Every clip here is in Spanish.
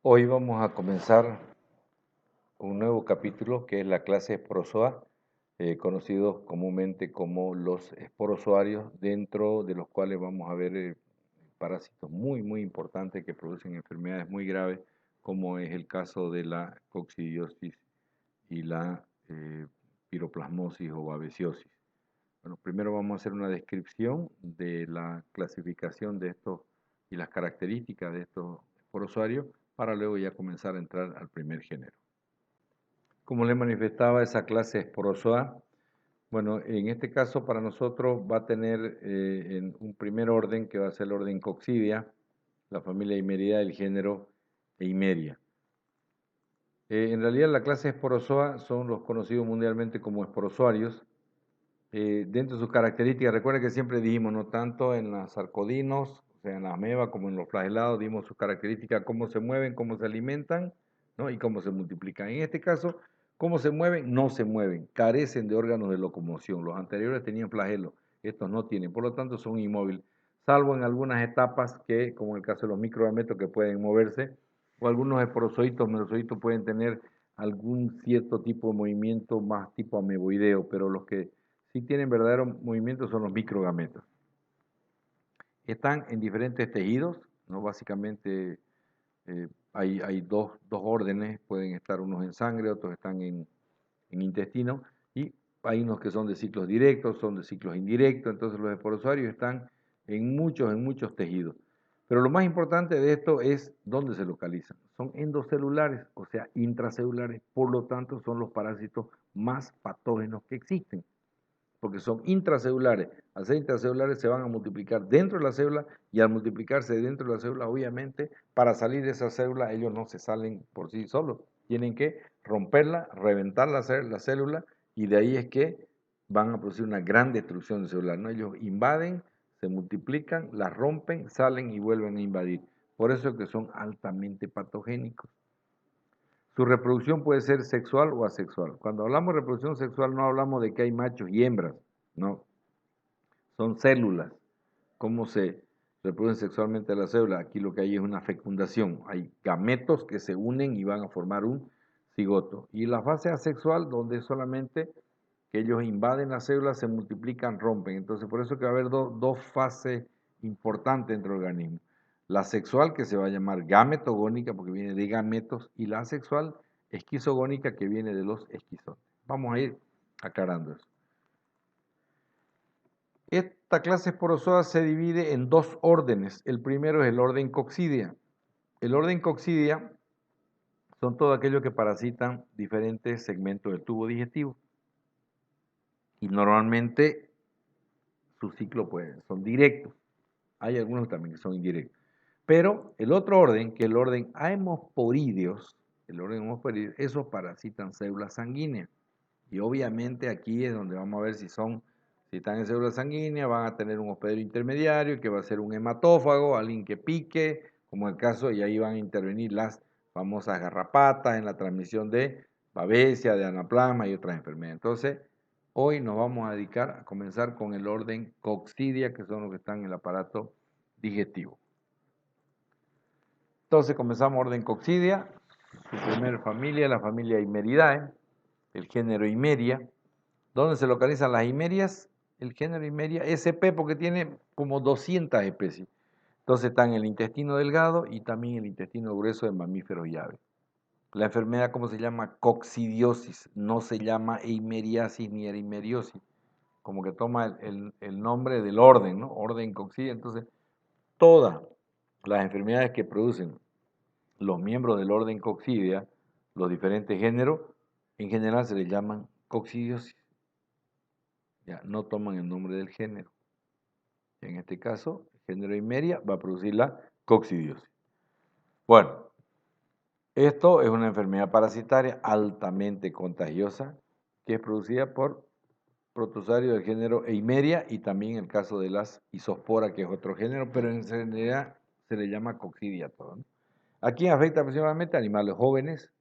Hoy vamos a comenzar un nuevo capítulo que es la clase Esporozoa, conocidos comúnmente como los esporozoarios, dentro de los cuales vamos a ver parásitos muy importantes que producen enfermedades muy graves, como es el caso de la coccidiosis y la piroplasmosis o babesiosis. Bueno, primero vamos a hacer una descripción de la clasificación de estos y las características de estos esporozoarios para luego ya comenzar a entrar al primer género. Como le manifestaba, esa clase Esporozoa, bueno, en este caso para nosotros va a tener en un primer orden que va a ser el orden Coccidia, la familia Eimeridae, el género Eimeria. En realidad la clase Esporozoa son los conocidos mundialmente como esporozoarios. Dentro de sus características, recuerda que siempre dijimos, no tanto en las sarcodinos, o sea, en la ameba como en los flagelados, dimos sus características, cómo se mueven, cómo se alimentan, ¿no? Y cómo se multiplican. En este caso, cómo se mueven, no se mueven, carecen de órganos de locomoción. Los anteriores tenían flagelos, estos no tienen, por lo tanto son inmóviles, salvo en algunas etapas que, como en el caso de los microgametos que pueden moverse, o algunos esporozoitos, merozoitos pueden tener algún cierto tipo de movimiento más tipo ameboideo, pero los que sí tienen verdadero movimiento son los microgametos. Están en diferentes tejidos, ¿no? Básicamente hay dos órdenes, pueden estar unos en sangre, otros están en intestino, y hay unos que son de ciclos directos, son de ciclos indirectos, entonces los esporozoarios están en muchos tejidos. Pero lo más importante de esto es dónde se localizan. Son endocelulares, o sea, intracelulares, por lo tanto son los parásitos más patógenos que existen, porque son intracelulares. Al ser intracelulares se van a multiplicar dentro de la célula y al multiplicarse dentro de la célula, obviamente, para salir de esa célula, ellos no se salen por sí solos. Tienen que romperla, reventar la célula y de ahí es que van a producir una gran destrucción celular, ¿no? Ellos invaden, se multiplican, la rompen, salen y vuelven a invadir. Por eso es que son altamente patogénicos. Su reproducción puede ser sexual o asexual. Cuando hablamos de reproducción sexual no hablamos de que hay machos y hembras, no. Son células. ¿Cómo se reproducen sexualmente las células? Aquí lo que hay es una fecundación. Hay gametos que se unen y van a formar un cigoto. Y la fase asexual, donde solamente que ellos invaden las células, se multiplican, rompen. Entonces, por eso que va a haber dos fases importantes dentro del organismo. La sexual, que se va a llamar gametogónica, porque viene de gametos, y la asexual, esquizogónica, que viene de los esquizones. Vamos a ir aclarando eso. Esta clase esporozoa se divide en dos órdenes. El primero es el orden Coccidia. El orden Coccidia son todos aquellos que parasitan diferentes segmentos del tubo digestivo. Y normalmente su ciclo son directos. Hay algunos también que son indirectos. Pero el otro orden, que es el orden Haemosporideos, esos parasitan células sanguíneas. Y obviamente aquí es donde vamos a ver si están en células sanguíneas, van a tener un hospedero intermediario que va a ser un hematófago, alguien que pique, como el caso, y ahí van a intervenir las famosas garrapatas en la transmisión de babesia, de anaplasma y otras enfermedades. Entonces, hoy nos vamos a dedicar a comenzar con el orden Coccidia, que son los que están en el aparato digestivo. Entonces comenzamos orden Coccidia, su primera familia, la familia Eimeridae, el género Eimeria. ¿Dónde se localizan las Eimerias? El género Eimeria SP, porque tiene como 200 especies. Entonces está en el intestino delgado y también el intestino grueso de mamíferos y aves. La enfermedad, ¿cómo se llama? Coccidiosis, no se llama eimeriasis ni erimeriosis, como que toma el nombre del orden, ¿no? Orden Coccidia. Entonces, todas las enfermedades que producen los miembros del orden Coccidia, los diferentes géneros, en general se les llaman coccidiosis. Ya, no toman el nombre del género. En este caso, el género Eimeria va a producir la coccidiosis. Bueno, esto es una enfermedad parasitaria altamente contagiosa que es producida por protozoarios del género Eimeria y también el caso de las isosporas, que es otro género, pero en realidad se le llama coccidia todo, ¿no? Aquí afecta principalmente a animales jóvenes,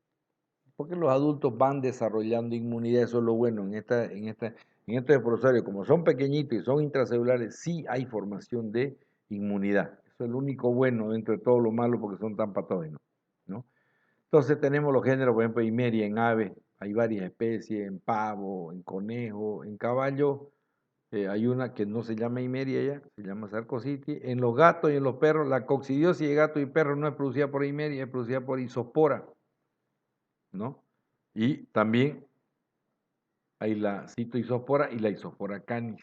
porque los adultos van desarrollando inmunidad, eso es lo bueno en estos protozoarios, como son pequeñitos y son intracelulares, sí hay formación de inmunidad. Eso es lo único bueno dentro de todo lo malo porque son tan patógenos, ¿no? Entonces tenemos los géneros, por ejemplo, Himeria en aves, hay varias especies, en pavo, en conejo, en caballo, hay una que no se llama Himeria ya, se llama Sarcositi. En los gatos y en los perros, la coccidiosis de gato y perro no es producida por Himeria, es producida por Isospora, ¿no? Y también hay la citoisospora y la Isospora canis,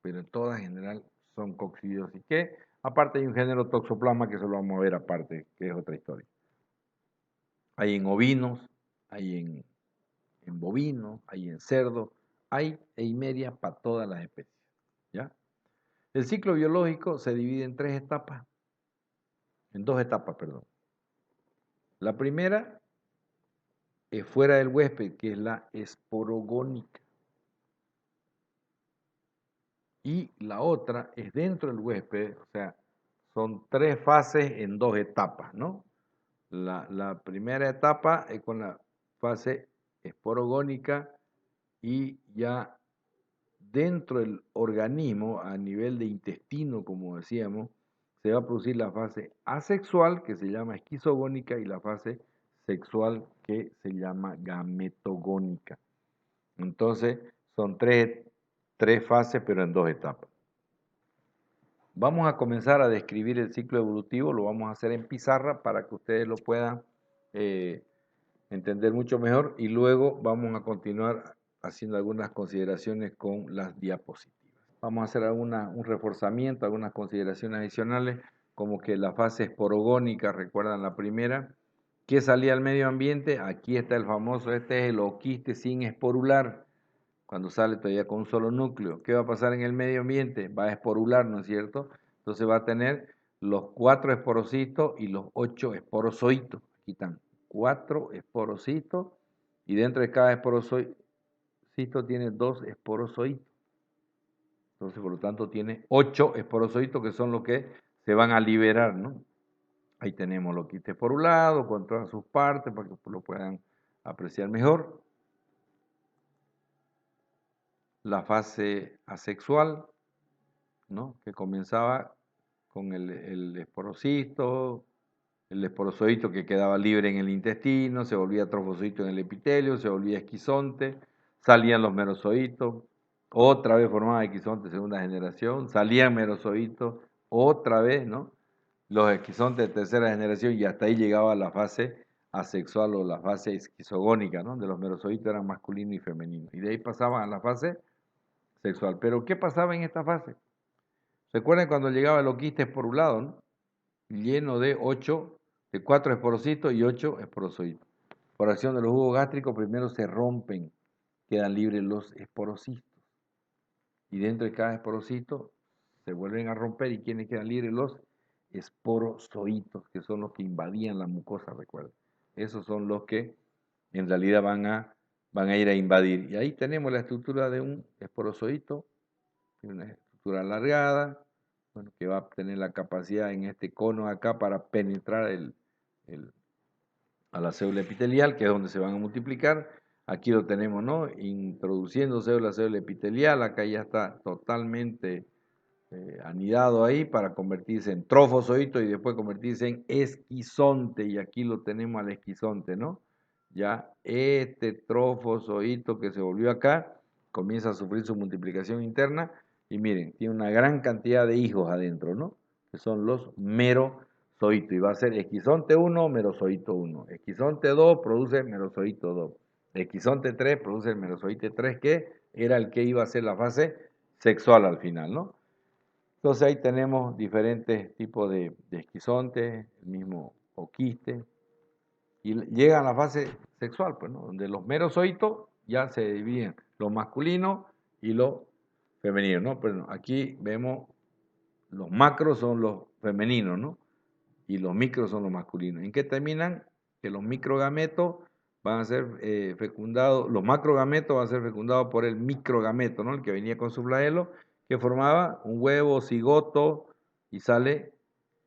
pero en todas en general son coccidiosis. Que aparte hay un género Toxoplasma que se lo vamos a ver aparte, que es otra historia. Hay en ovinos, hay en bovinos, hay en cerdos, hay Eimeria para todas las especies, ¿ya? El ciclo biológico se divide en tres etapas, en dos etapas, perdón. La primera es fuera del huésped, que es la esporogónica. Y la otra es dentro del huésped, o sea, son tres fases en dos etapas, ¿no? La primera etapa es con la fase esporogónica y ya dentro del organismo, a nivel de intestino, como decíamos, se va a producir la fase asexual, que se llama esquizogónica, y la fase sexual, que se llama gametogónica. Entonces, son tres fases, pero en dos etapas. Vamos a comenzar a describir el ciclo evolutivo, lo vamos a hacer en pizarra para que ustedes lo puedan entender mucho mejor y luego vamos a continuar haciendo algunas consideraciones con las diapositivas. Vamos a hacer un reforzamiento, algunas consideraciones adicionales, como que la fase esporogónica, recuerdan la primera, que salía al medio ambiente, aquí está el famoso, este es el oquiste sin esporular, cuando sale todavía con un solo núcleo. ¿Qué va a pasar en el medio ambiente? Va a esporular, ¿no es cierto? Entonces va a tener los 4 esporocitos y los 8 esporozoitos. Aquí están 4 esporocitos y dentro de cada esporocito tiene 2 esporozoitos. Entonces, por lo tanto, tiene 8 esporozoitos que son los que se van a liberar, ¿no? Ahí tenemos los quistes por un lado, con todas sus partes, para que lo puedan apreciar mejor. La fase asexual, ¿no? Que comenzaba con el esporocito, el esporozoito que quedaba libre en el intestino, se volvía trofozoito en el epitelio, se volvía esquizonte, salían los merozoitos, otra vez formaba esquizonte segunda generación, salían merozoitos, otra vez, ¿no? Los esquizontes de tercera generación y hasta ahí llegaba la fase asexual o la fase esquizogónica, ¿no? De los merozoitos eran masculino y femenino. Y de ahí pasaban a la fase sexual. Pero ¿qué pasaba en esta fase? Recuerden cuando llegaba el oquiste por un lado, ¿no? Lleno de 4 esporocitos y 8 esporozoitos. Por acción de los jugos gástricos, primero se rompen, quedan libres los esporocitos. Y dentro de cada esporocito se vuelven a romper y quienes quedan libres los esporozoitos, que son los que invadían la mucosa, recuerden. Esos son los que en realidad van a ir a invadir. Y ahí tenemos la estructura de un esporozoito, una estructura alargada, bueno, que va a tener la capacidad en este cono acá para penetrar a la célula epitelial, que es donde se van a multiplicar. Aquí lo tenemos, ¿no? Introduciendo célula epitelial, acá ya está totalmente anidado ahí para convertirse en trofozoito y después convertirse en esquizonte, y aquí lo tenemos al esquizonte, ¿no? Ya este trofozoito que se volvió acá comienza a sufrir su multiplicación interna y miren, tiene una gran cantidad de hijos adentro, ¿no? Que son los merozoitos, y va a ser esquizonte 1, merozoito 1, esquizonte 2 produce merozoito 2, esquizonte 3 produce el merozoite 3, que era el que iba a ser la fase sexual al final, ¿no? Entonces ahí tenemos diferentes tipos de esquizontes, el mismo oquiste, y llegan a la fase sexual, pues, ¿no? Donde los merozoitos ya se dividen, lo masculino y lo femenino, ¿no? Pero aquí vemos los macros son los femeninos, ¿no? Y los micros son los masculinos. ¿En qué terminan? Que los microgametos van a ser fecundados, los macrogametos van a ser fecundados por el microgameto, ¿no? El que venía con su flagelo, que formaba un huevo, cigoto, y sale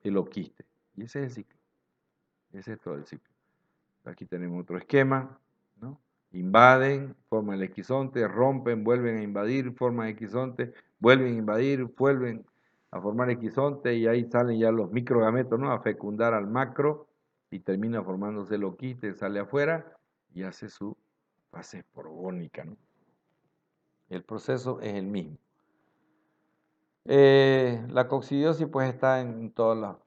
el oquiste. Y ese es el ciclo. Ese es todo el ciclo. Aquí tenemos otro esquema, ¿no? Invaden, forman el esquizonte, rompen, vuelven a invadir, forman esquizonte, vuelven a invadir, vuelven a formar esquizonte y ahí salen ya los microgametos, ¿no? A fecundar al macro y termina formándose el oquiste, sale afuera y hace su fase esporogónica, ¿no? El proceso es el mismo. La coccidiosis pues está en todas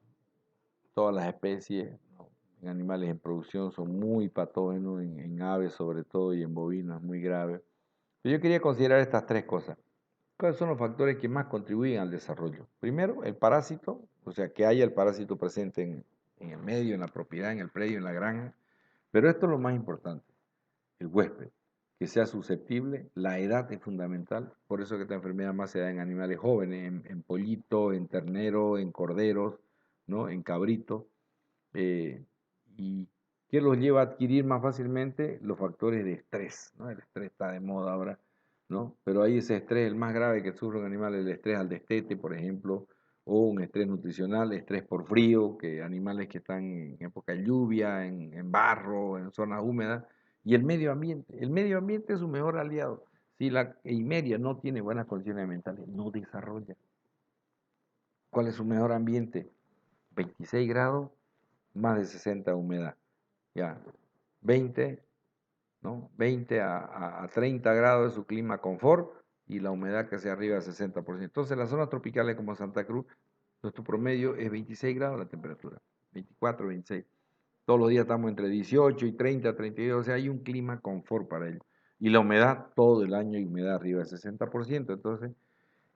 las especies, ¿no? En animales en producción son muy patógenos, en aves sobre todo y en bovinos muy graves. Pero yo quería considerar estas tres cosas. ¿Cuáles son los factores que más contribuyen al desarrollo? Primero, el parásito, o sea, que haya el parásito presente en el medio, en la propiedad, en el predio, en la granja. Pero esto es lo más importante, el huésped, que sea susceptible, la edad es fundamental, por eso que esta enfermedad más se da en animales jóvenes, en pollito, en ternero, en corderos, ¿no? En cabrito. ¿Y qué los lleva a adquirir más fácilmente? Los factores de estrés, ¿no? El estrés está de moda ahora, ¿no? Pero ahí ese estrés, el más grave que sufre un animal, el estrés al destete, por ejemplo, o un estrés nutricional, estrés por frío, que animales que están en época de lluvia, en barro, en zonas húmedas, y el medio ambiente. El medio ambiente es su mejor aliado. Si la Imeria no tiene buenas condiciones ambientales, no desarrolla. ¿Cuál es su mejor ambiente? 26 grados, más de 60 humedad. Ya, 20, ¿no? 20 a 30 grados es su clima confort y la humedad que sea arriba del 60%. Entonces, las zonas tropicales como Santa Cruz, nuestro promedio es 26 grados la temperatura, 24, 26. Todos los días estamos entre 18 y 30, 32, o sea, hay un clima confort para ellos. Y la humedad, todo el año hay humedad arriba del 60%, entonces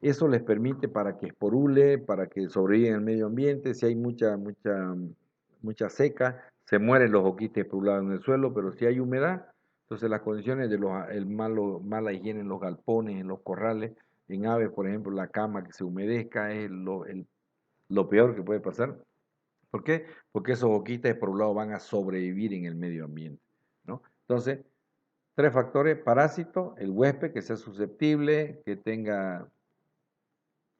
eso les permite para que esporule, para que sobreviva en el medio ambiente. Si hay mucha seca, se mueren los oquistes esporulados en el suelo, pero si hay humedad, entonces las condiciones de mala higiene en los galpones, en los corrales, en aves, por ejemplo, la cama que se humedezca es lo peor que puede pasar. ¿Por qué? Porque esos oquistes esporulados van a sobrevivir en el medio ambiente, ¿no? Entonces, tres factores: parásito, el huésped que sea susceptible, que tenga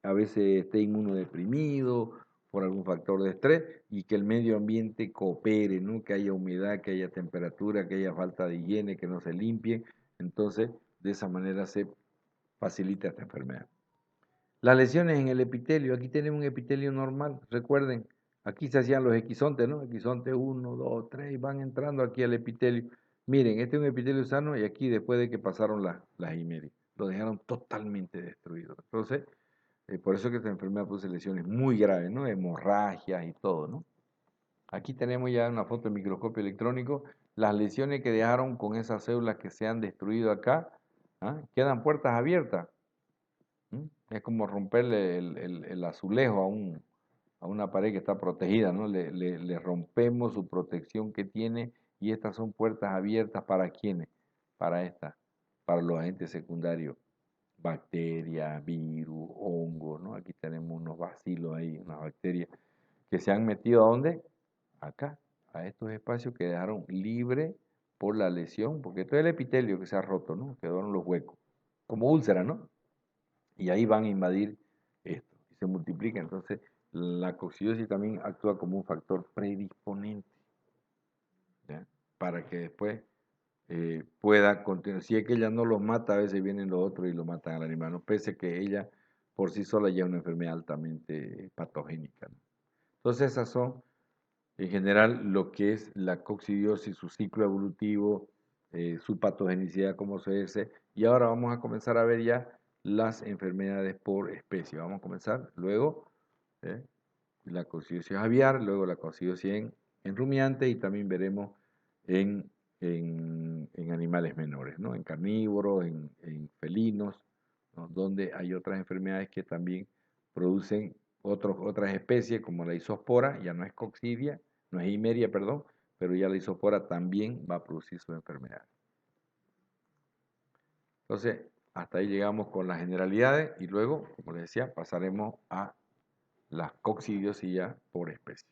a veces esté inmunodeprimido por algún factor de estrés y que el medio ambiente coopere, ¿no? Que haya humedad, que haya temperatura, que haya falta de higiene, que no se limpie. Entonces, de esa manera se facilita esta enfermedad. Las lesiones en el epitelio, aquí tenemos un epitelio normal, recuerden, aquí se hacían los equisontes, ¿no? Equisonte 1, 2, 3, van entrando aquí al epitelio. Miren, este es un epitelio sano y aquí después de que pasaron las Himerias, lo dejaron totalmente destruido. Entonces, por eso que esta enfermedad produce lesiones muy graves, ¿no? Hemorragias y todo, ¿no? Aquí tenemos ya una foto en microscopio electrónico, las lesiones que dejaron con esas células que se han destruido acá, ¿ah? Quedan puertas abiertas. Es como romperle el azulejo a una pared que está protegida, ¿no? Le rompemos su protección que tiene y estas son puertas abiertas ¿para quiénes? Para los agentes secundarios, bacterias, virus, hongos, ¿no? Aquí tenemos unos bacilos ahí, unas bacterias que se han metido ¿a dónde? Acá, a estos espacios que dejaron libre por la lesión, porque todo el epitelio que se ha roto, ¿no? Quedaron los huecos, como úlcera, ¿no? Y ahí van a invadir esto y se multiplica. Entonces, la coccidiosis también actúa como un factor predisponente, ¿ya? Para que después pueda continuar. Si es que ella no los mata, a veces vienen los otros y lo matan al animal, ¿no? Pese que ella por sí sola ya es una enfermedad altamente patogénica, ¿no? Entonces, esas son en general lo que es la coccidiosis, su ciclo evolutivo, su patogenicidad, cómo se ejerce. Y ahora vamos a comenzar a ver ya las enfermedades por especie. Vamos a comenzar luego la coccidiosis aviar, luego la coccidiosis en rumiante y también veremos en, en animales menores, ¿no? En carnívoros, en felinos, ¿no? Donde hay otras enfermedades que también producen otras especies como la isospora, ya no es coccidia, no es himeria, perdón, pero ya la isospora también va a producir su enfermedad. Entonces, hasta ahí llegamos con las generalidades y luego, como les decía, pasaremos a las coccidiosis ya por especie.